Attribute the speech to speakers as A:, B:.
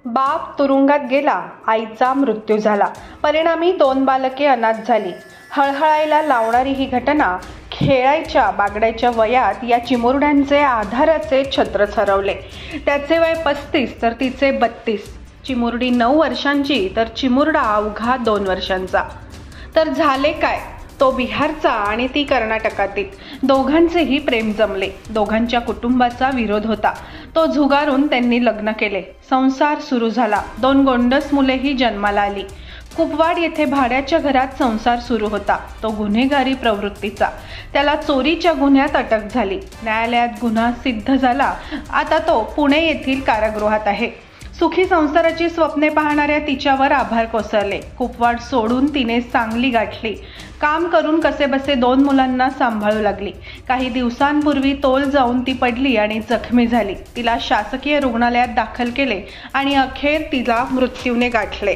A: बाप तुरुंगात गेला, आईचा मृत्यू झाला. परिणामी 2 बालके अनाथ झाली. हळहळायला लावणारी ही घटना खेळायच्या बागडायच्या वयात या चिमुरड्यांचे आधाराचे छत्रच हरवले. त्याचे वय 35 तर तिचे 32. चिमुरडी 9 वर्षांची तर चिमुरडा अवघा 2 वर्षांचा. तर झाले काय? तो बिहारचा आणि ती कर्नाटकातील. दोघांचेही प्रेम जमले. दोघांच्या कुटुंबाचा विरोध होता. तो झुगारून त्यांनी लग्न केले. संसार सुरू झाला. 2 गोंडस मुलेही जन्माला आली. कुपवाड येथे भाड्याच्या घरात संसार सुरू होता. तो गुन्हेगारी प्रवृत्तीचा. त्याला चोरीच्या गुन्ह्यात अटक झाली. न्यायालयात गुन्हा सिद्ध झाला. आता तो पुणे येथील कारागृहात आहे. सुखी संसाराची स्वप्ने पाहणाऱ्या तिच्यावर आभार कोसळले. कुपवाड सोडून तिने सांगली गाठली. काम करून कसेबसे 2 मुलांना सांभाळू लागली. काही दिवसांपूर्वी तोल जाऊन ती पडली आणि जखमी झाली. तिला शासकीय रुग्णालयात दाखल केले आणि अखेर तिला मृत्यूने गाठले.